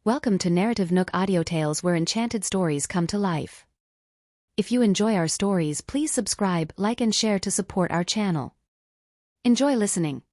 Welcome to NarrativeNook audio tales where enchanted stories come to life. If you enjoy our stories, please subscribe, like and share to support our channel. Enjoy listening.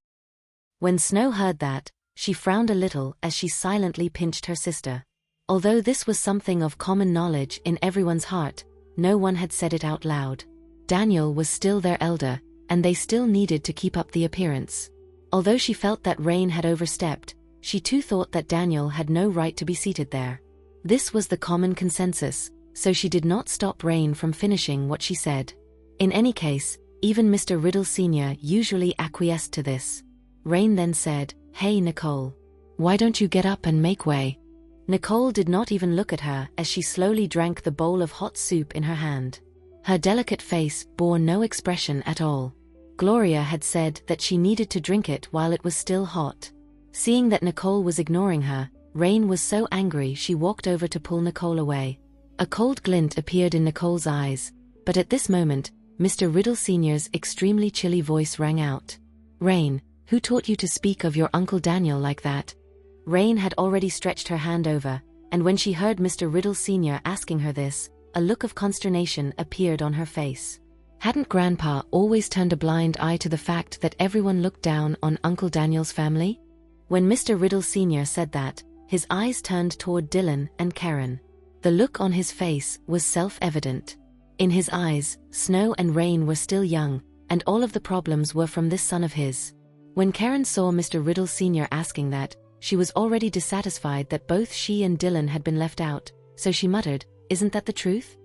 When Snow heard that, she frowned a little as she silently pinched her sister. Although this was something of common knowledge in everyone's heart, no one had said it out loud. Daniel was still their elder, and they still needed to keep up the appearance. Although she felt that Rain had overstepped, she too thought that Daniel had no right to be seated there. This was the common consensus, so she did not stop Rain from finishing what she said. In any case, even Mr. Riddle Sr. usually acquiesced to this. Rain then said, "Hey Nicole. Why don't you get up and make way?" Nicole did not even look at her as she slowly drank the bowl of hot soup in her hand. Her delicate face bore no expression at all. Gloria had said that she needed to drink it while it was still hot. Seeing that Nicole was ignoring her, Rain was so angry she walked over to pull Nicole away. A cold glint appeared in Nicole's eyes, but at this moment, Mr. Riddle Sr.'s extremely chilly voice rang out. "Rain, who taught you to speak of your Uncle Daniel like that?" Rain had already stretched her hand over, and when she heard Mr. Riddle Sr. asking her this, a look of consternation appeared on her face. Hadn't Grandpa always turned a blind eye to the fact that everyone looked down on Uncle Daniel's family? When Mr. Riddle Sr. said that, his eyes turned toward Dylan and Karen. The look on his face was self-evident. In his eyes, Snow and Rain were still young, and all of the problems were from this son of his. When Karen saw Mr. Riddle Sr. asking that, she was already dissatisfied that both she and Dylan had been left out, so she muttered, "Isn't that the truth?"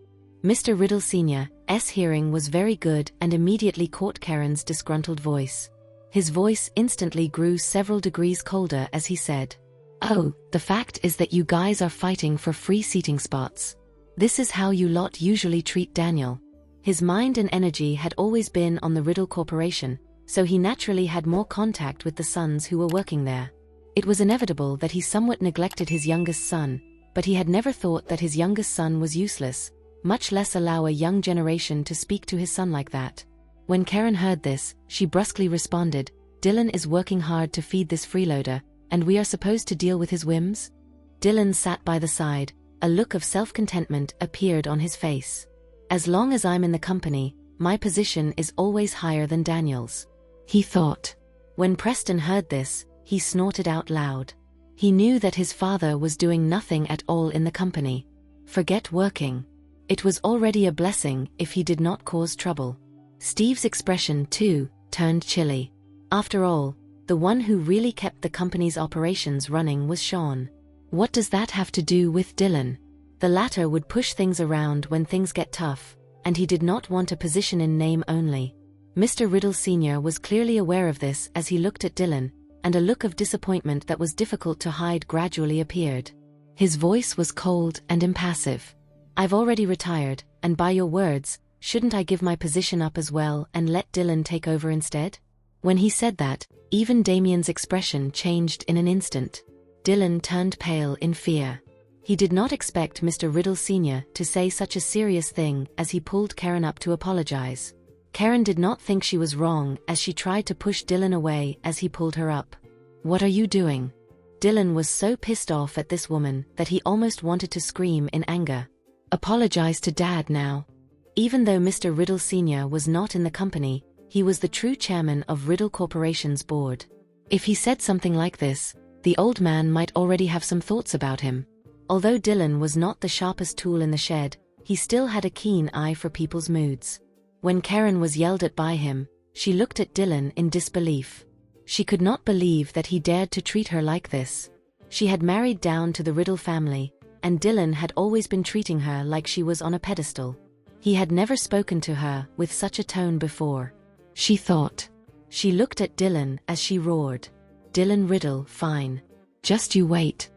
Mr. Riddle Sr.'s hearing was very good and immediately caught Karen's disgruntled voice. His voice instantly grew several degrees colder as he said, "Oh, the fact is that you guys are fighting for free seating spots. This is how you lot usually treat Daniel." His mind and energy had always been on the Riddle Corporation, so he naturally had more contact with the sons who were working there. It was inevitable that he somewhat neglected his youngest son, but he had never thought that his youngest son was useless, much less allow a young generation to speak to his son like that. When Karen heard this, she brusquely responded, "Dylan is working hard to feed this freeloader, and we are supposed to deal with his whims?" Dylan sat by the side. A look of self-contentment appeared on his face. "As long as I'm in the company, my position is always higher than Daniel's," he thought. When Preston heard this, he snorted out loud. He knew that his father was doing nothing at all in the company. Forget working. It was already a blessing if he did not cause trouble. Steve's expression, too, turned chilly. After all, the one who really kept the company's operations running was Sean. What does that have to do with Dylan? The latter would push things around when things get tough, and he did not want a position in name only. Mr. Riddle Sr. was clearly aware of this as he looked at Dylan, and a look of disappointment that was difficult to hide gradually appeared. His voice was cold and impassive. "I've already retired, and by your words, shouldn't I give my position up as well and let Dylan take over instead?" When he said that, even Damien's expression changed in an instant. Dylan turned pale in fear. He did not expect Mr. Riddle Sr. to say such a serious thing as he pulled Karen up to apologize. Karen did not think she was wrong as she tried to push Dylan away as he pulled her up. "What are you doing?" Dylan was so pissed off at this woman that he almost wanted to scream in anger. "Apologize to Dad now." Even though Mr. Riddle Sr. was not in the company, he was the true chairman of Riddle Corporation's board. If he said something like this, the old man might already have some thoughts about him. Although Dylan was not the sharpest tool in the shed, he still had a keen eye for people's moods. When Karen was yelled at by him, she looked at Dylan in disbelief. She could not believe that he dared to treat her like this. She had married down to the Riddle family, and Dylan had always been treating her like she was on a pedestal. He had never spoken to her with such a tone before. She thought. She looked at Dylan as she roared, "Dylan Riddle, fine. Just you wait."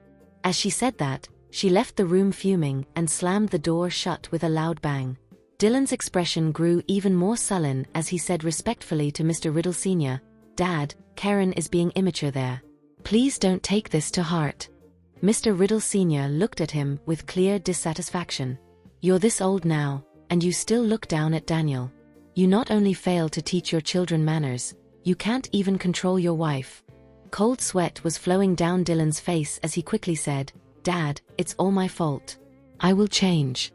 As she said that, she left the room fuming and slammed the door shut with a loud bang. Dylan's expression grew even more sullen as he said respectfully to Mr. Riddle Sr., "Dad, Karen is being immature there. Please don't take this to heart." Mr. Riddle Sr. looked at him with clear dissatisfaction. "You're this old now, and you still look down at Daniel. You not only fail to teach your children manners, you can't even control your wife." Cold sweat was flowing down Dylan's face as he quickly said, "Dad, it's all my fault. I will change."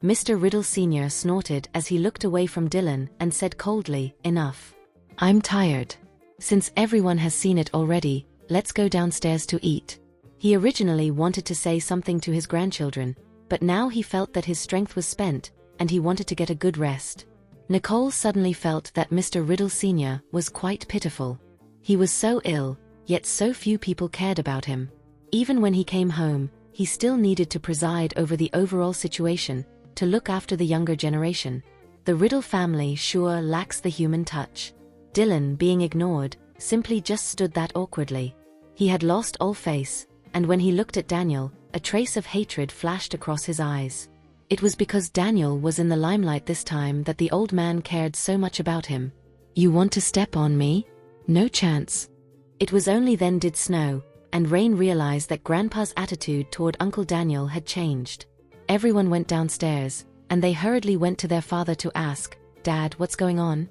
Mr. Riddle Sr. snorted as he looked away from Dylan and said coldly, "Enough. I'm tired. Since everyone has seen it already, let's go downstairs to eat." He originally wanted to say something to his grandchildren, but now he felt that his strength was spent, and he wanted to get a good rest. Nicole suddenly felt that Mr. Riddle Sr. was quite pitiful. He was so ill, yet so few people cared about him. Even when he came home, he still needed to preside over the overall situation, to look after the younger generation. The Riddle family sure lacks the human touch. Dylan, being ignored, simply just stood that awkwardly. He had lost all face, and when he looked at Daniel, a trace of hatred flashed across his eyes. It was because Daniel was in the limelight this time that the old man cared so much about him. "You want to step on me? No chance." It was only then did Snow and Rain realize that Grandpa's attitude toward Uncle Daniel had changed. Everyone went downstairs, and they hurriedly went to their father to ask, "Dad, what's going on?"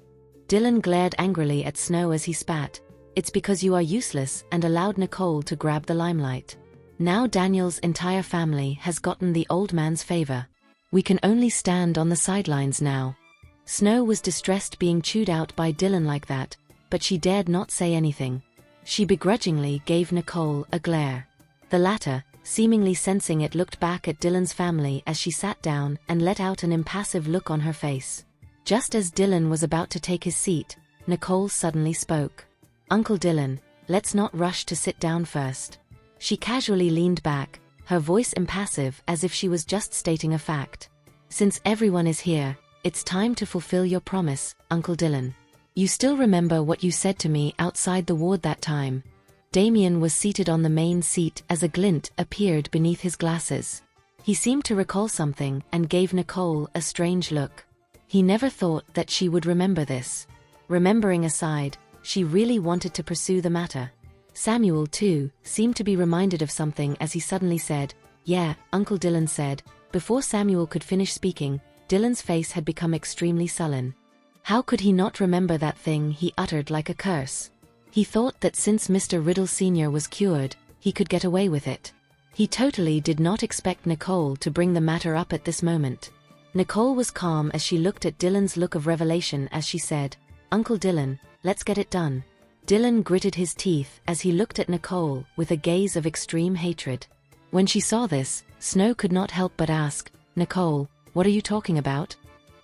Dylan glared angrily at Snow as he spat. "It's because you are useless," and allowed Nicole to grab the limelight. Now Daniel's entire family has gotten the old man's favor. We can only stand on the sidelines now. Snow was distressed being chewed out by Dylan like that, but she dared not say anything. She begrudgingly gave Nicole a glare. The latter, seemingly sensing it, looked back at Dylan's family as she sat down and let out an impassive look on her face. Just as Dylan was about to take his seat, Nicole suddenly spoke. "Uncle Dylan, let's not rush to sit down first." She casually leaned back, her voice impassive as if she was just stating a fact. "Since everyone is here, it's time to fulfill your promise, Uncle Dylan. You still remember what you said to me outside the ward that time?" Damien was seated on the main seat as a glint appeared beneath his glasses. He seemed to recall something and gave Nicole a strange look. He never thought that she would remember this. Remembering aside, she really wanted to pursue the matter. Samuel, too, seemed to be reminded of something as he suddenly said, "Yeah," Uncle Dylan said. Before Samuel could finish speaking, Dylan's face had become extremely sullen. How could he not remember that thing he uttered like a curse? He thought that since Mr. Riddle Sr. was cured, he could get away with it. He totally did not expect Nicole to bring the matter up at this moment. Nicole was calm as she looked at Dylan's look of revelation as she said, "Uncle Dylan, let's get it done." Dylan gritted his teeth as he looked at Nicole with a gaze of extreme hatred. When she saw this, Snow could not help but ask, "Nicole, what are you talking about?"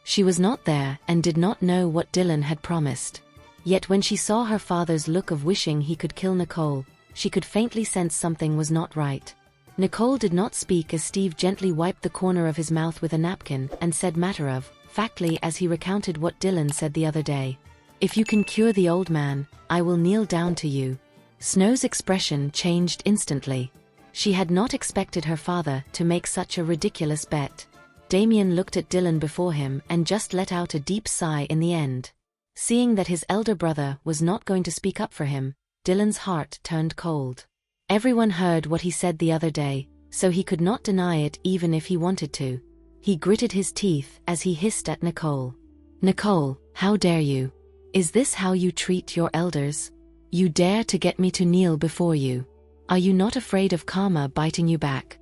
She was not there and did not know what Dylan had promised. Yet when she saw her father's look of wishing he could kill Nicole, she could faintly sense something was not right. Nicole did not speak as Steve gently wiped the corner of his mouth with a napkin and said matter-of-factly as he recounted what Dylan said the other day. "If you can cure the old man, I will kneel down to you." Snow's expression changed instantly. She had not expected her father to make such a ridiculous bet. Damien looked at Dylan before him and just let out a deep sigh in the end. Seeing that his elder brother was not going to speak up for him, Dylan's heart turned cold. Everyone heard what he said the other day, so he could not deny it even if he wanted to. He gritted his teeth as he hissed at Nicole. "Nicole, how dare you? Is this how you treat your elders? You dare to get me to kneel before you? Are you not afraid of karma biting you back?"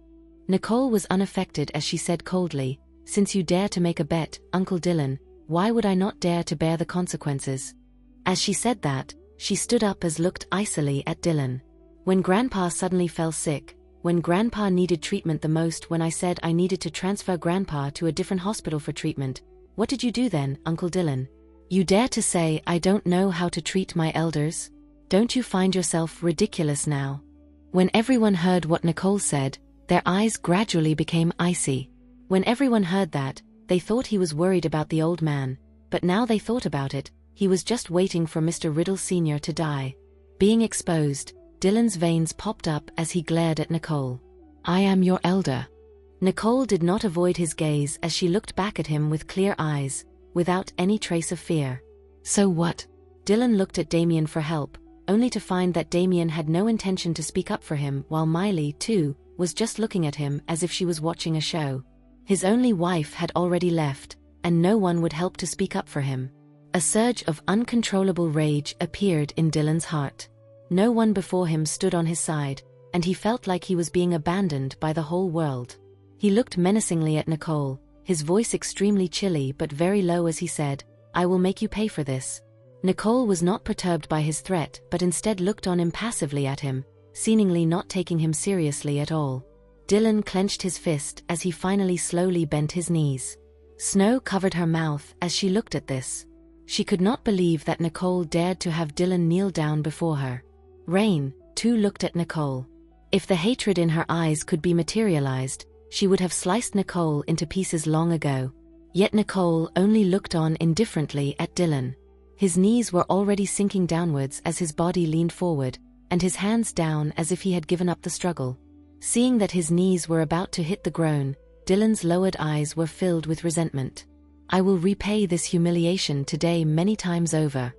Nicole was unaffected as she said coldly, "Since you dare to make a bet, Uncle Dylan, why would I not dare to bear the consequences?" As she said that, she stood up and looked icily at Dylan. "When Grandpa suddenly fell sick, when Grandpa needed treatment the most, when I said I needed to transfer Grandpa to a different hospital for treatment, what did you do then, Uncle Dylan? You dare to say I don't know how to treat my elders? Don't you find yourself ridiculous now?" When everyone heard what Nicole said, their eyes gradually became icy. When everyone heard that, they thought he was worried about the old man, but now they thought about it, he was just waiting for Mr. Riddle Sr. to die. Being exposed, Dylan's veins popped up as he glared at Nicole. "I am your elder." Nicole did not avoid his gaze as she looked back at him with clear eyes, without any trace of fear. "So what?" Dylan looked at Damien for help, only to find that Damien had no intention to speak up for him, while Miley, too, was just looking at him as if she was watching a show. His only wife had already left, and no one would help to speak up for him. A surge of uncontrollable rage appeared in Dylan's heart. No one before him stood on his side, and he felt like he was being abandoned by the whole world. He looked menacingly at Nicole, his voice extremely chilly but very low as he said, "I will make you pay for this." Nicole was not perturbed by his threat but instead looked on impassively at him, seemingly not taking him seriously at all. Dylan clenched his fist as he finally slowly bent his knees. Snow covered her mouth as she looked at this. She could not believe that Nicole dared to have Dylan kneel down before her. Rain, too, looked at Nicole. If the hatred in her eyes could be materialized, she would have sliced Nicole into pieces long ago. Yet Nicole only looked on indifferently at Dylan. His knees were already sinking downwards as his body leaned forward, and his hands down as if he had given up the struggle. Seeing that his knees were about to hit the ground, Dylan's lowered eyes were filled with resentment. "I will repay this humiliation today many times over."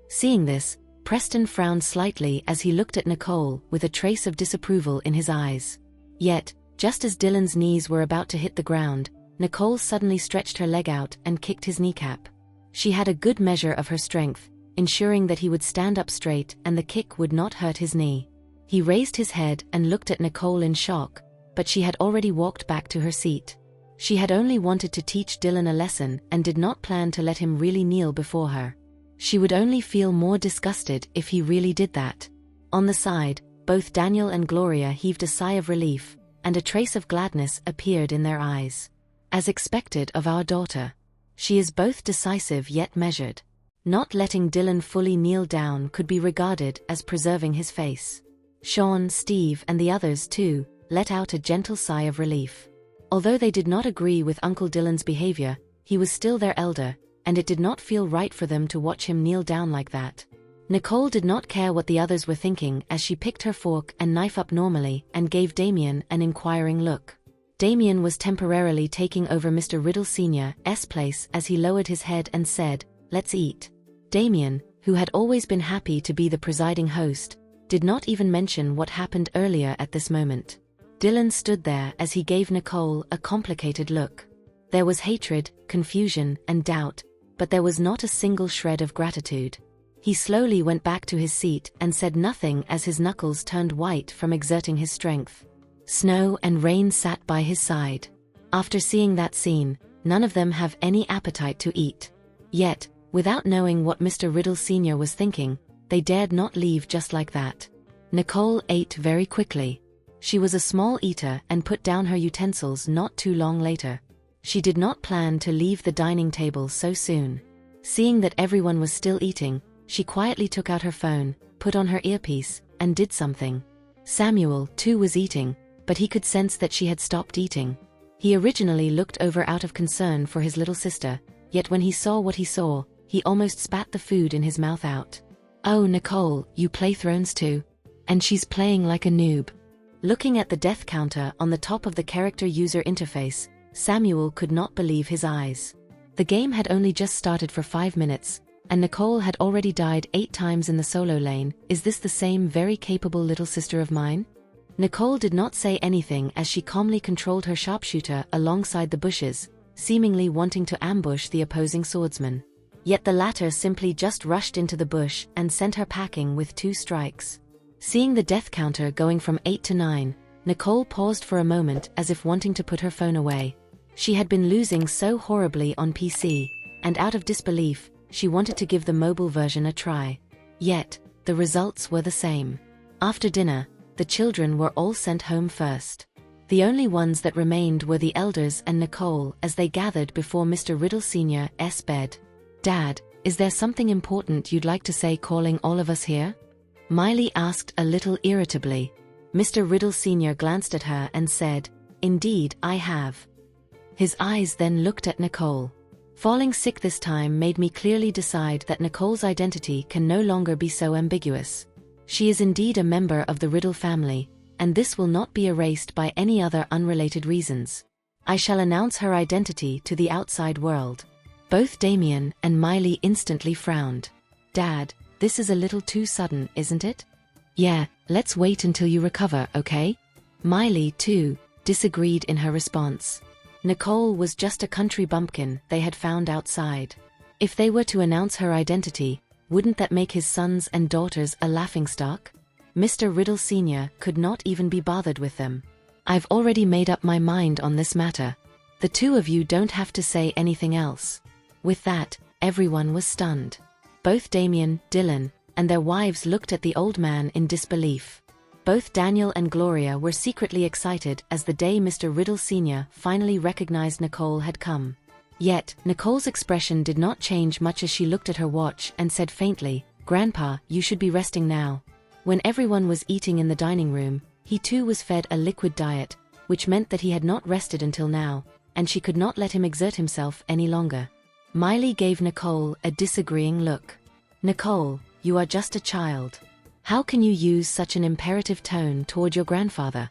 Seeing this, Preston frowned slightly as he looked at Nicole with a trace of disapproval in his eyes. Yet, just as Dylan's knees were about to hit the ground, Nicole suddenly stretched her leg out and kicked his kneecap. She had a good measure of her strength, ensuring that he would stand up straight and the kick would not hurt his knee. He raised his head and looked at Nicole in shock, but she had already walked back to her seat. She had only wanted to teach Dylan a lesson and did not plan to let him really kneel before her. She would only feel more disgusted if he really did that. On the side, both Daniel and Gloria heaved a sigh of relief, and a trace of gladness appeared in their eyes. "As expected of our daughter. She is both decisive yet measured." Not letting Dylan fully kneel down could be regarded as preserving his face. Sean, Steve, and the others too let out a gentle sigh of relief. Although they did not agree with Uncle Dylan's behavior, he was still their elder, and it did not feel right for them to watch him kneel down like that. Nicole did not care what the others were thinking as she picked her fork and knife up normally and gave Damien an inquiring look. Damien was temporarily taking over Mr. Riddle Sr.'s place as he lowered his head and said, "Let's eat." Damien, who had always been happy to be the presiding host, did not even mention what happened earlier at this moment. Dylan stood there as he gave Nicole a complicated look. There was hatred, confusion, and doubt, but there was not a single shred of gratitude. He slowly went back to his seat and said nothing as his knuckles turned white from exerting his strength. Snow and Rain sat by his side. After seeing that scene, none of them have any appetite to eat. Yet, without knowing what Mr. Riddle Sr. was thinking, they dared not leave just like that. Nicole ate very quickly. She was a small eater and put down her utensils not too long later. She did not plan to leave the dining table so soon. Seeing that everyone was still eating, she quietly took out her phone, put on her earpiece, and did something. Samuel, too, was eating, but he could sense that she had stopped eating. He originally looked over out of concern for his little sister, yet when he saw what he saw, he almost spat the food in his mouth out. "Oh, Nicole, you play Thrones too? And she's playing like a noob." Looking at the death counter on the top of the character user interface, Samuel could not believe his eyes. The game had only just started for 5 minutes, and Nicole had already died 8 times in the solo lane. "Is this the same very capable little sister of mine?" Nicole did not say anything as she calmly controlled her sharpshooter alongside the bushes, seemingly wanting to ambush the opposing swordsman. Yet the latter simply just rushed into the bush and sent her packing with 2 strikes. Seeing the death counter going from 8 to 9, Nicole paused for a moment as if wanting to put her phone away. She had been losing so horribly on PC, and out of disbelief, she wanted to give the mobile version a try. Yet, the results were the same. After dinner, the children were all sent home first. The only ones that remained were the elders and Nicole as they gathered before Mr. Riddle Sr.'s bed. "Dad, is there something important you'd like to say calling all of us here?" Miley asked a little irritably. Mr. Riddle Sr. glanced at her and said, "Indeed, I have." His eyes then looked at Nicole. "Falling sick this time made me clearly decide that Nicole's identity can no longer be so ambiguous. She is indeed a member of the Riddle family, and this will not be erased by any other unrelated reasons. I shall announce her identity to the outside world." Both Damien and Miley instantly frowned. "Dad, this is a little too sudden, isn't it?" "Yeah, let's wait until you recover, okay?" Miley, too, disagreed in her response. Nicole was just a country bumpkin they had found outside. If they were to announce her identity, wouldn't that make his sons and daughters a laughingstock? Mr. Riddle Sr. could not even be bothered with them. I've already made up my mind on this matter. The two of you don't have to say anything else. With that, everyone was stunned. Both Damien, Dylan, and their wives looked at the old man in disbelief. Both Daniel and Gloria were secretly excited as the day Mr. Riddle Sr. finally recognized Nicole had come. Yet, Nicole's expression did not change much as she looked at her watch and said faintly, "Grandpa, you should be resting now." When everyone was eating in the dining room, he too was fed a liquid diet, which meant that he had not rested until now, and she could not let him exert himself any longer. Miley gave Nicole a disagreeing look. "Nicole, you are just a child. How can you use such an imperative tone toward your grandfather?"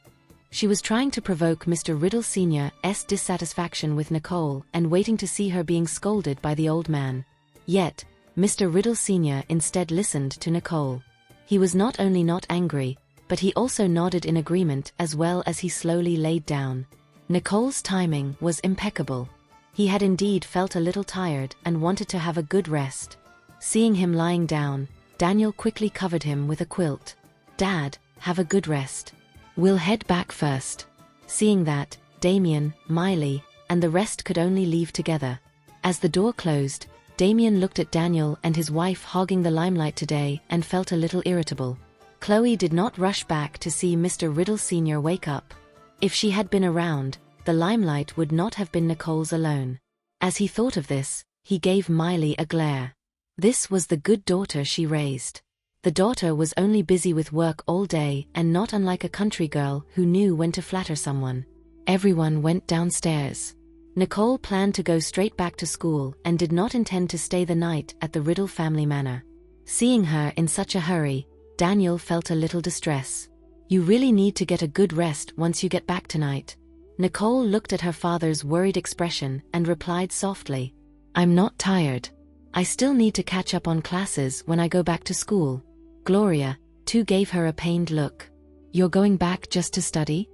She was trying to provoke Mr. Riddle Sr.'s dissatisfaction with Nicole and waiting to see her being scolded by the old man. Yet, Mr. Riddle Sr. instead listened to Nicole. He was not only not angry, but he also nodded in agreement as well as he slowly laid down. Nicole's timing was impeccable. He had indeed felt a little tired and wanted to have a good rest. Seeing him lying down, Daniel quickly covered him with a quilt. "Dad, have a good rest. We'll head back first." Seeing that, Damien, Miley, and the rest could only leave together. As the door closed, Damien looked at Daniel and his wife hogging the limelight today and felt a little irritable. Chloe did not rush back to see Mr. Riddle Sr. wake up. If she had been around, the limelight would not have been Nicole's alone. As he thought of this, he gave Miley a glare. This was the good daughter she raised. The daughter was only busy with work all day and not unlike a country girl who knew when to flatter someone. Everyone went downstairs. Nicole planned to go straight back to school and did not intend to stay the night at the Riddle family manor. Seeing her in such a hurry, Daniel felt a little distress. "You really need to get a good rest once you get back tonight." Nicole looked at her father's worried expression and replied softly, "I'm not tired. I still need to catch up on classes when I go back to school." Gloria, too, gave her a pained look. "You're going back just to study?"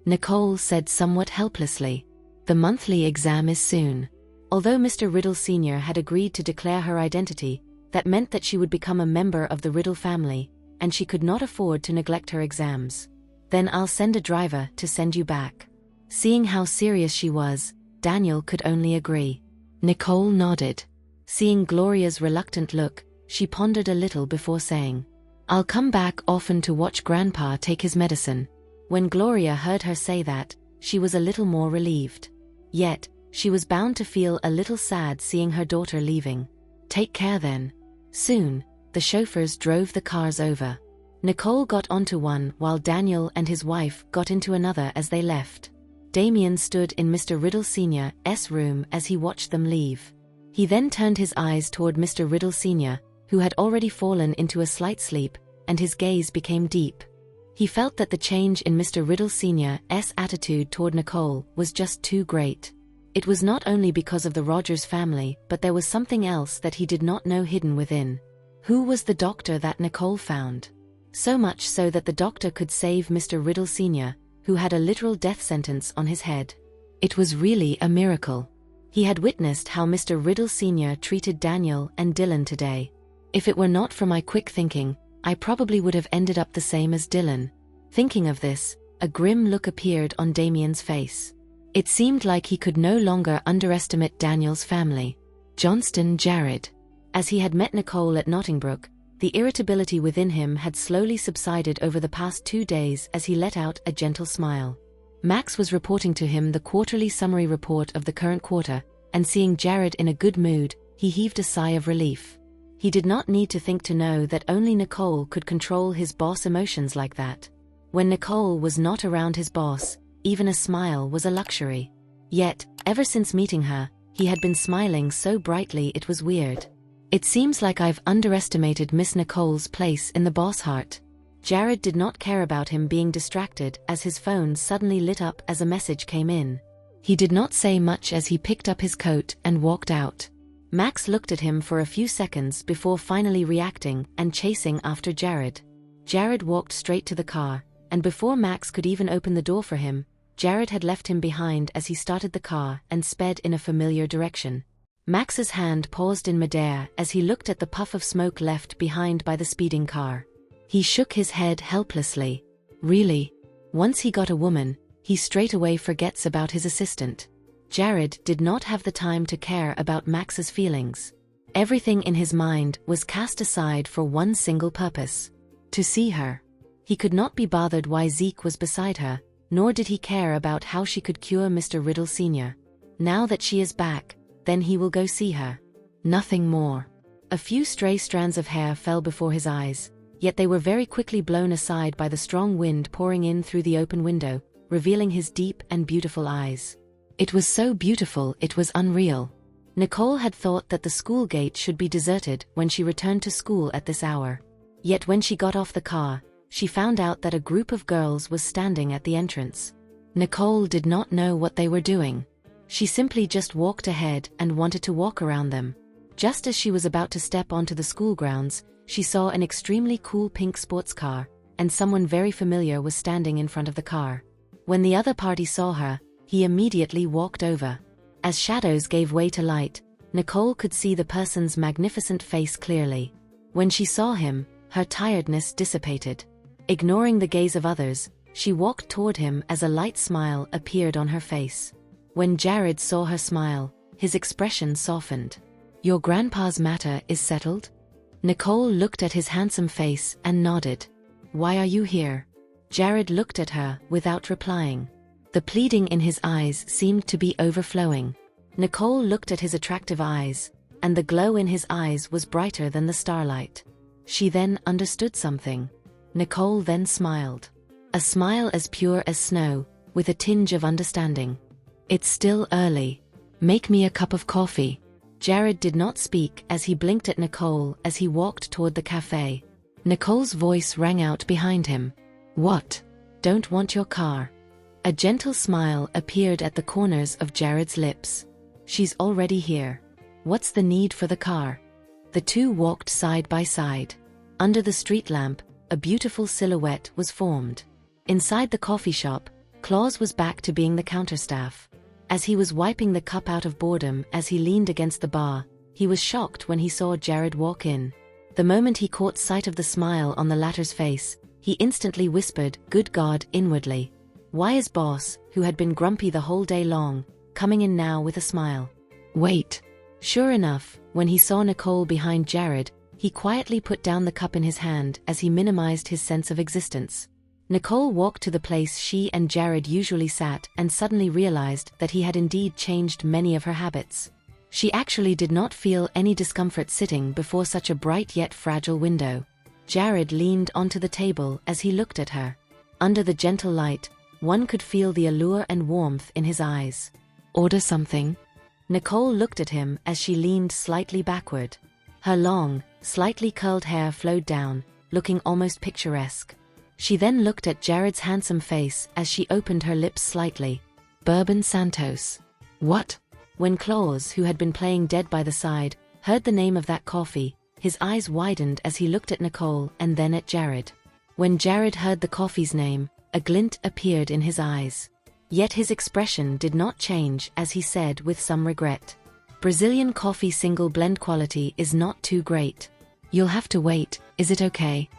Nicole said somewhat helplessly. "The monthly exam is soon." Although Mr. Riddle Sr. had agreed to declare her identity, that meant that she would become a member of the Riddle family, and she could not afford to neglect her exams. "Then I'll send a driver to send you back." Seeing how serious she was, Daniel could only agree. Nicole nodded. Seeing Gloria's reluctant look, she pondered a little before saying, "I'll come back often to watch Grandpa take his medicine." When Gloria heard her say that, she was a little more relieved. Yet, she was bound to feel a little sad seeing her daughter leaving. "Take care then." Soon, the chauffeurs drove the cars over. Nicole got onto one while Daniel and his wife got into another as they left. Damien stood in Mr. Riddle Sr.'s room as he watched them leave. He then turned his eyes toward Mr. Riddle Sr., who had already fallen into a slight sleep, and his gaze became deep. He felt that the change in Mr. Riddle Sr.'s attitude toward Nicole was just too great. It was not only because of the Rogers family, but there was something else that he did not know hidden within. Who was the doctor that Nicole found? So much so that the doctor could save Mr. Riddle Sr., who had a literal death sentence on his head. It was really a miracle. He had witnessed how Mr. Riddle Sr. treated Daniel and Dylan today. "If it were not for my quick thinking, I probably would have ended up the same as Dylan." Thinking of this, a grim look appeared on Damien's face. It seemed like he could no longer underestimate Daniel's family. Johnston Jared. As he had met Nicole at Nottingbrook, the irritability within him had slowly subsided over the past 2 days as he let out a gentle smile. Max was reporting to him the quarterly summary report of the current quarter, and seeing Jared in a good mood, he heaved a sigh of relief. He did not need to think to know that only Nicole could control his boss emotions like that. When Nicole was not around his boss, even a smile was a luxury. Yet, ever since meeting her, he had been smiling so brightly it was weird. "It seems like I've underestimated Miss Nicole's place in the boss heart." Jared did not care about him being distracted as his phone suddenly lit up as a message came in. He did not say much as he picked up his coat and walked out. Max looked at him for a few seconds before finally reacting and chasing after Jared. Jared walked straight to the car, and before Max could even open the door for him, Jared had left him behind as he started the car and sped in a familiar direction. Max's hand paused in midair as he looked at the puff of smoke left behind by the speeding car. He shook his head helplessly. Really? Once he got a woman, he straight away forgets about his assistant. Jared did not have the time to care about Max's feelings. Everything in his mind was cast aside for one single purpose: to see her. He could not be bothered why Zeke was beside her, nor did he care about how she could cure Mr. Riddle Sr. Now that she is back, then he will go see her. Nothing more. A few stray strands of hair fell before his eyes, yet they were very quickly blown aside by the strong wind pouring in through the open window, revealing his deep and beautiful eyes. It was so beautiful it was unreal. Nicole had thought that the school gate should be deserted when she returned to school at this hour. Yet when she got off the car, she found out that a group of girls was standing at the entrance. Nicole did not know what they were doing. She simply just walked ahead and wanted to walk around them. Just as she was about to step onto the school grounds, she saw an extremely cool pink sports car, and someone very familiar was standing in front of the car. When the other party saw her, he immediately walked over. As shadows gave way to light, Nicole could see the person's magnificent face clearly. When she saw him, her tiredness dissipated. Ignoring the gaze of others, she walked toward him as a light smile appeared on her face. When Jared saw her smile, his expression softened. "Your grandpa's matter is settled?" Nicole looked at his handsome face and nodded. "Why are you here?" Jared looked at her without replying. The pleading in his eyes seemed to be overflowing. Nicole looked at his attractive eyes, and the glow in his eyes was brighter than the starlight. She then understood something. Nicole then smiled. A smile as pure as snow, with a tinge of understanding. "It's still early. Make me a cup of coffee." Jared did not speak as he blinked at Nicole as he walked toward the cafe. Nicole's voice rang out behind him. "What? Don't want your car?" A gentle smile appeared at the corners of Jared's lips. "She's already here. What's the need for the car?" The two walked side by side. Under the street lamp, a beautiful silhouette was formed. Inside the coffee shop, Claus was back to being the counter staff. As he was wiping the cup out of boredom as he leaned against the bar, he was shocked when he saw Jared walk in. The moment he caught sight of the smile on the latter's face, he instantly whispered, "Good God," inwardly. Why is boss, who had been grumpy the whole day long, coming in now with a smile? Wait. Sure enough, when he saw Nicole behind Jared, he quietly put down the cup in his hand as he minimized his sense of existence. Nicole walked to the place she and Jared usually sat and suddenly realized that he had indeed changed many of her habits. She actually did not feel any discomfort sitting before such a bright yet fragile window. Jared leaned onto the table as he looked at her. Under the gentle light, one could feel the allure and warmth in his eyes. "Order something?" Nicole looked at him as she leaned slightly backward. Her long, slightly curled hair flowed down, looking almost picturesque. She then looked at Jared's handsome face as she opened her lips slightly. "Bourbon Santos." "What?" When Claus, who had been playing dead by the side, heard the name of that coffee, his eyes widened as he looked at Nicole and then at Jared. When Jared heard the coffee's name, a glint appeared in his eyes. Yet his expression did not change as he said with some regret, "Brazilian coffee single blend quality is not too great. You'll have to wait, is it okay?"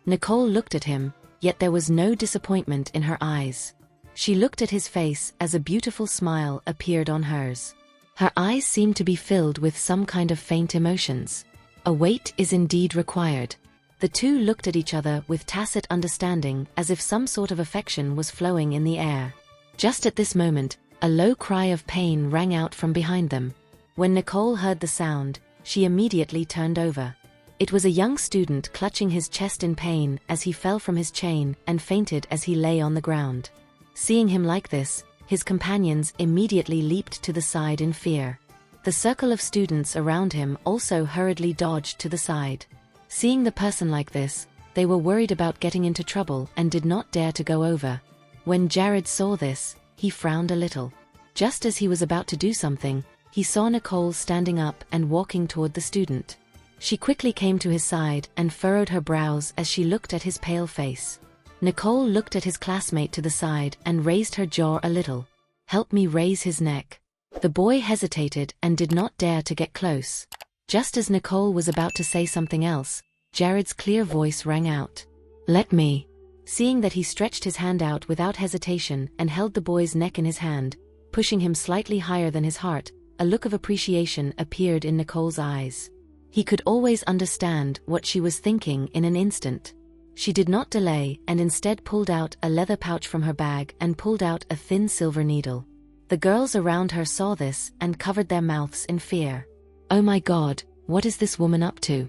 Nicole looked at him, yet there was no disappointment in her eyes. She looked at his face as a beautiful smile appeared on hers. Her eyes seemed to be filled with some kind of faint emotions. A wait is indeed required. The two looked at each other with tacit understanding as if some sort of affection was flowing in the air. Just at this moment, a low cry of pain rang out from behind them. When Nicole heard the sound, she immediately turned over. It was a young student clutching his chest in pain as he fell from his chain and fainted as he lay on the ground. Seeing him like this, his companions immediately leaped to the side in fear. The circle of students around him also hurriedly dodged to the side. Seeing the person like this, they were worried about getting into trouble and did not dare to go over. When Jared saw this, he frowned a little. Just as he was about to do something, he saw Nicole standing up and walking toward the student. She quickly came to his side and furrowed her brows as she looked at his pale face. Nicole looked at his classmate to the side and raised her jaw a little. "Help me raise his neck." The boy hesitated and did not dare to get close. Just as Nicole was about to say something else, Jared's clear voice rang out. Let me. Seeing that he stretched his hand out without hesitation and held the boy's neck in his hand, pushing him slightly higher than his heart, a look of appreciation appeared in Nicole's eyes. He could always understand what she was thinking in an instant. She did not delay and instead pulled out a leather pouch from her bag and pulled out a thin silver needle. The girls around her saw this and covered their mouths in fear. Oh my God, what is this woman up to?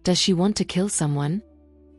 Does she want to kill someone?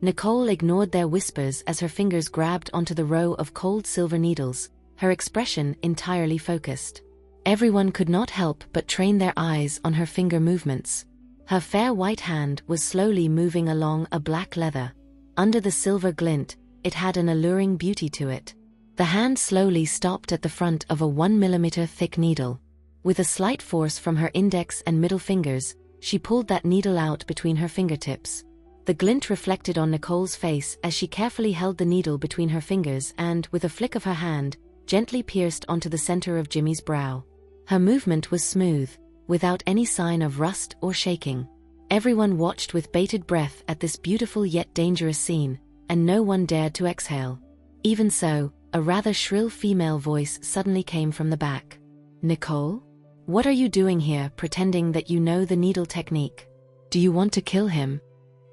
Nicole ignored their whispers as her fingers grabbed onto the row of cold silver needles, her expression entirely focused. Everyone could not help but train their eyes on her finger movements. Her fair white hand was slowly moving along a black leather. Under the silver glint, it had an alluring beauty to it. The hand slowly stopped at the front of a 1 millimeter thick needle. With a slight force from her index and middle fingers, she pulled that needle out between her fingertips. The glint reflected on Nicole's face as she carefully held the needle between her fingers and, with a flick of her hand, gently pierced onto the center of Jimmy's brow. Her movement was smooth, without any sign of rust or shaking. Everyone watched with bated breath at this beautiful yet dangerous scene, and no one dared to exhale. Even so, a rather shrill female voice suddenly came from the back. Nicole? What are you doing here pretending that you know the needle technique? Do you want to kill him?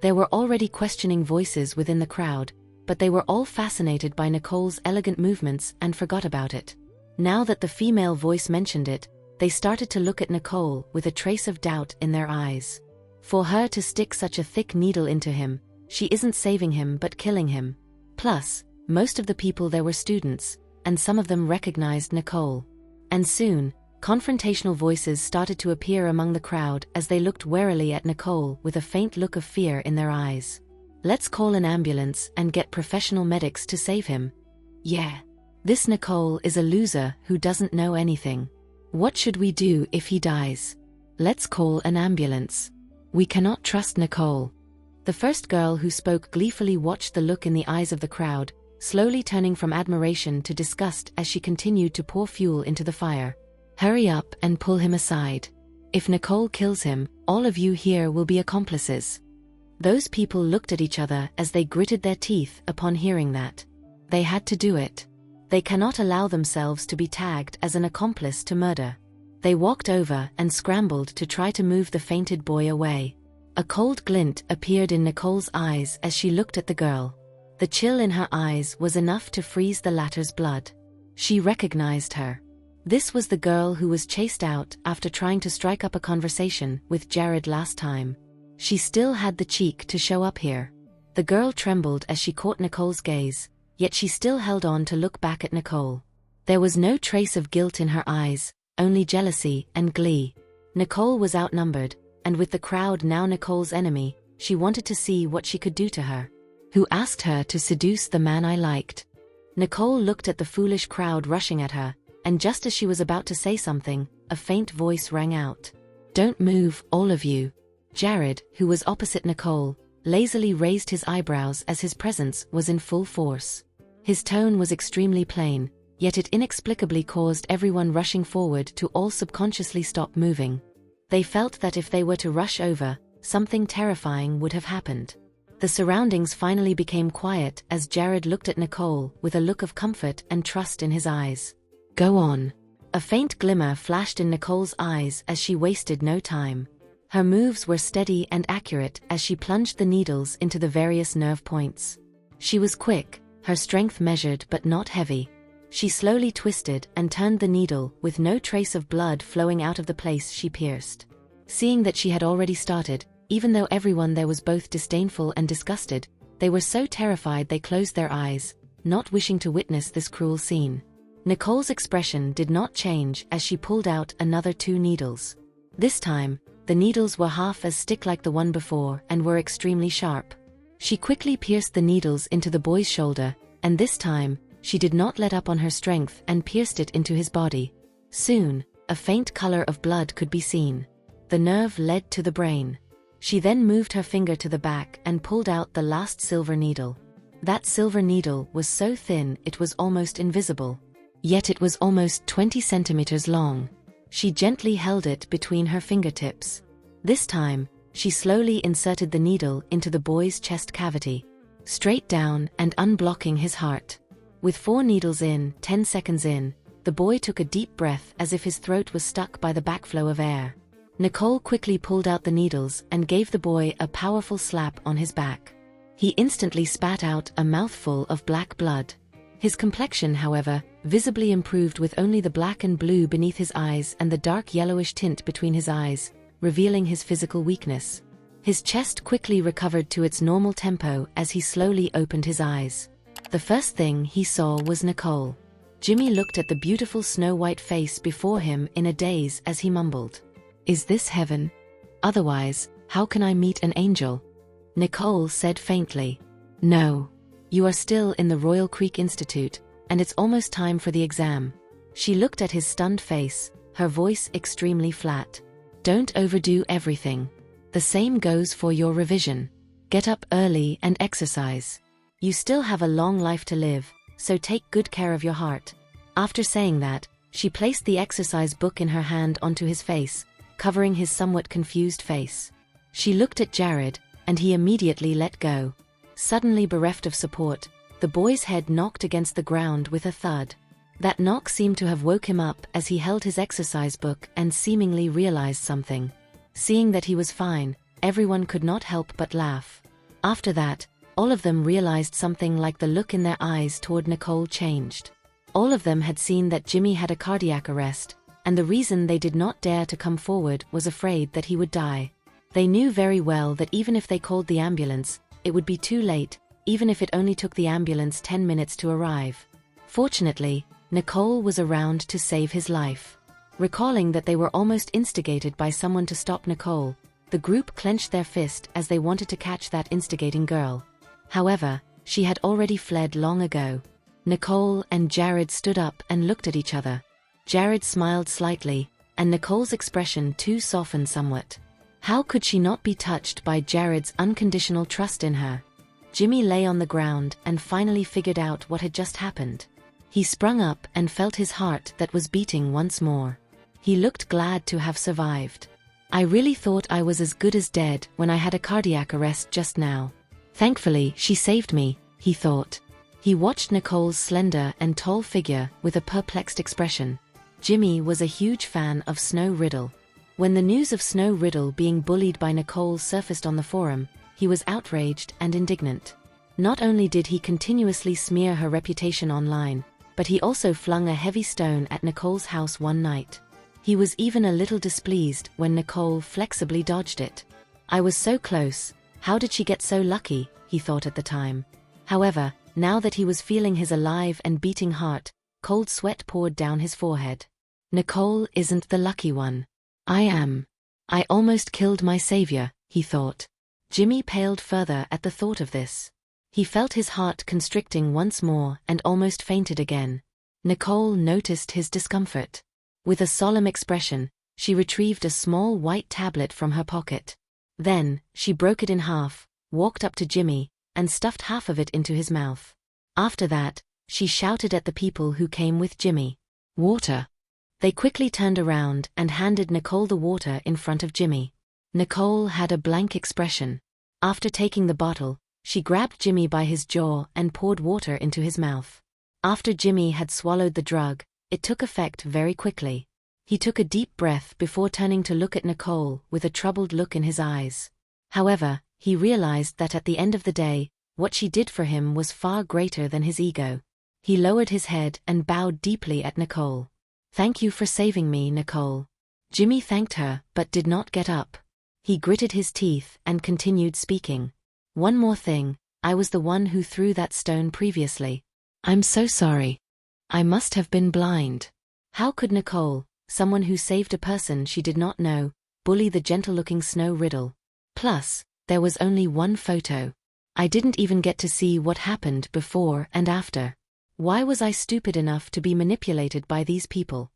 There were already questioning voices within the crowd, but they were all fascinated by Nicole's elegant movements and forgot about it. Now that the female voice mentioned it, they started to look at Nicole with a trace of doubt in their eyes. For her to stick such a thick needle into him, she isn't saving him but killing him. Plus, most of the people there were students, and some of them recognized Nicole. And soon, confrontational voices started to appear among the crowd as they looked warily at Nicole with a faint look of fear in their eyes. Let's call an ambulance and get professional medics to save him. Yeah. This Nicole is a loser who doesn't know anything. What should we do if he dies? Let's call an ambulance. We cannot trust Nicole. The first girl who spoke gleefully watched the look in the eyes of the crowd, slowly turning from admiration to disgust as she continued to pour fuel into the fire. Hurry up and pull him aside. If Nicole kills him, all of you here will be accomplices. Those people looked at each other as they gritted their teeth upon hearing that. They had to do it. They cannot allow themselves to be tagged as an accomplice to murder. They walked over and scrambled to try to move the fainted boy away. A cold glint appeared in Nicole's eyes as she looked at the girl. The chill in her eyes was enough to freeze the latter's blood. She recognized her. This was the girl who was chased out after trying to strike up a conversation with Jared last time. She still had the cheek to show up here. The girl trembled as she caught Nicole's gaze, yet she still held on to look back at Nicole. There was no trace of guilt in her eyes, only jealousy and glee. Nicole was outnumbered, and with the crowd now Nicole's enemy, she wanted to see what she could do to her. Who asked her to seduce the man I liked? Nicole looked at the foolish crowd rushing at her, and just as she was about to say something, a faint voice rang out. Don't move, all of you. Jared, who was opposite Nicole, lazily raised his eyebrows as his presence was in full force. His tone was extremely plain, yet it inexplicably caused everyone rushing forward to all subconsciously stop moving. They felt that if they were to rush over, something terrifying would have happened. The surroundings finally became quiet as Jared looked at Nicole with a look of comfort and trust in his eyes. Go on. A faint glimmer flashed in Nicole's eyes as she wasted no time. Her moves were steady and accurate as she plunged the needles into the various nerve points. She was quick, her strength measured but not heavy. She slowly twisted and turned the needle with no trace of blood flowing out of the place she pierced. Seeing that she had already started, even though everyone there was both disdainful and disgusted, they were so terrified they closed their eyes, not wishing to witness this cruel scene. Nicole's expression did not change as she pulled out another 2 needles. This time, the needles were half as thick like the one before and were extremely sharp. She quickly pierced the needles into the boy's shoulder, and this time, she did not let up on her strength and pierced it into his body. Soon, a faint color of blood could be seen. The nerve led to the brain. She then moved her finger to the back and pulled out the last silver needle. That silver needle was so thin it was almost invisible. Yet it was almost 20 centimeters long. She gently held it between her fingertips. This time, she slowly inserted the needle into the boy's chest cavity. straight down and unblocking his heart. With 4 needles in, 10 seconds in, the boy took a deep breath as if his throat was stuck by the backflow of air. Nicole quickly pulled out the needles and gave the boy a powerful slap on his back. He instantly spat out a mouthful of black blood. His complexion, however, visibly improved with only the black and blue beneath his eyes and the dark yellowish tint between his eyes, revealing his physical weakness. His chest quickly recovered to its normal tempo as he slowly opened his eyes. The first thing he saw was Nicole. Jimmy looked at the beautiful snow-white face before him in a daze as he mumbled, "Is this heaven? Otherwise, how can I meet an angel?" Nicole said faintly, "No. You are still in the Royal Creek Institute, and it's almost time for the exam." She looked at his stunned face, her voice extremely flat. "Don't overdo everything. The same goes for your revision. Get up early and exercise. You still have a long life to live, so take good care of your heart." After saying that, she placed the exercise book in her hand onto his face, covering his somewhat confused face. She looked at Jared, and he immediately let go. Suddenly bereft of support, the boy's head knocked against the ground with a thud. That knock seemed to have woke him up as he held his exercise book and seemingly realized something. Seeing that he was fine, everyone could not help but laugh. After that, all of them realized something like the look in their eyes toward Nicole changed. All of them had seen that Jimmy had a cardiac arrest, and the reason they did not dare to come forward was afraid that he would die. They knew very well that even if they called the ambulance, it would be too late, even if it only took the ambulance 10 minutes to arrive. Fortunately, Nicole was around to save his life. Recalling that they were almost instigated by someone to stop Nicole, the group clenched their fist as they wanted to catch that instigating girl. However, she had already fled long ago. Nicole and Jared stood up and looked at each other. Jared smiled slightly, and Nicole's expression too softened somewhat. How could she not be touched by Jared's unconditional trust in her? Jimmy lay on the ground and finally figured out what had just happened. He sprung up and felt his heart that was beating once more. He looked glad to have survived. "I really thought I was as good as dead when I had a cardiac arrest just now. Thankfully, she saved me," he thought. He watched Nicole's slender and tall figure with a perplexed expression. Jimmy was a huge fan of Snow Riddle. When the news of Snow Riddle being bullied by Nicole surfaced on the forum, he was outraged and indignant. Not only did he continuously smear her reputation online, but he also flung a heavy stone at Nicole's house one night. He was even a little displeased when Nicole flexibly dodged it. "I was so close, how did she get so lucky?" he thought at the time. However, now that he was feeling his alive and beating heart, cold sweat poured down his forehead. "Nicole isn't the lucky one. I am. I almost killed my savior," he thought. Jimmy paled further at the thought of this. He felt his heart constricting once more and almost fainted again. Nicole noticed his discomfort. With a solemn expression, she retrieved a small white tablet from her pocket. Then, she broke it in half, walked up to Jimmy, and stuffed half of it into his mouth. After that, she shouted at the people who came with Jimmy, "Water!" They quickly turned around and handed Nicole the water in front of Jimmy. Nicole had a blank expression. After taking the bottle, she grabbed Jimmy by his jaw and poured water into his mouth. After Jimmy had swallowed the drug, it took effect very quickly. He took a deep breath before turning to look at Nicole with a troubled look in his eyes. However, he realized that at the end of the day, what she did for him was far greater than his ego. He lowered his head and bowed deeply at Nicole. "Thank you for saving me, Nicole." Jimmy thanked her but did not get up. He gritted his teeth and continued speaking. "One more thing, I was the one who threw that stone previously. I'm so sorry. I must have been blind." How could Nicole, someone who saved a person she did not know, bully the gentle-looking Snow Riddle? Plus, there was only one photo. I didn't even get to see what happened before and after. Why was I stupid enough to be manipulated by these people?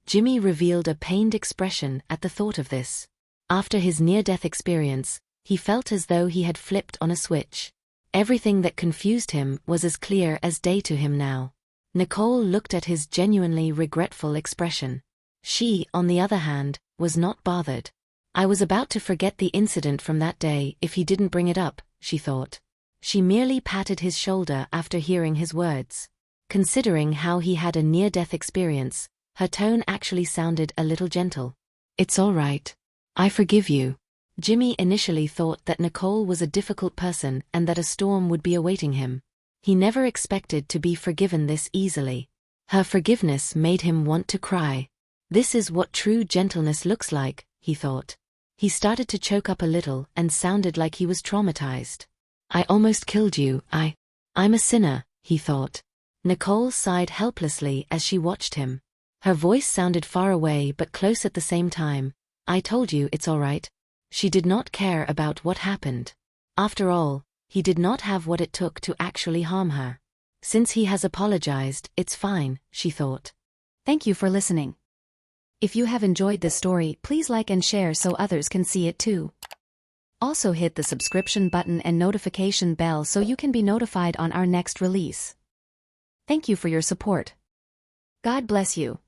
Jimmy revealed a pained expression at the thought of this. After his near-death experience, he felt as though he had flipped on a switch. Everything that confused him was as clear as day to him now. Nicole looked at his genuinely regretful expression. She, on the other hand, was not bothered. "I was about to forget the incident from that day if he didn't bring it up," she thought. She merely patted his shoulder after hearing his words. Considering how he had a near-death experience, her tone actually sounded a little gentle. "It's all right. I forgive you." Jimmy initially thought that Nicole was a difficult person and that a storm would be awaiting him. He never expected to be forgiven this easily. Her forgiveness made him want to cry. This is what true gentleness looks like, he thought. He started to choke up a little and sounded like he was traumatized. "I almost killed you, I'm a sinner," he thought. Nicole sighed helplessly as she watched him. Her voice sounded far away but close at the same time. "I told you it's all right." She did not care about what happened. After all, he did not have what it took to actually harm her. Since he has apologized, it's fine, she thought. Thank you for listening. If you have enjoyed this story, please like and share so others can see it too. Also hit the subscription button and notification bell so you can be notified on our next release. Thank you for your support. God bless you.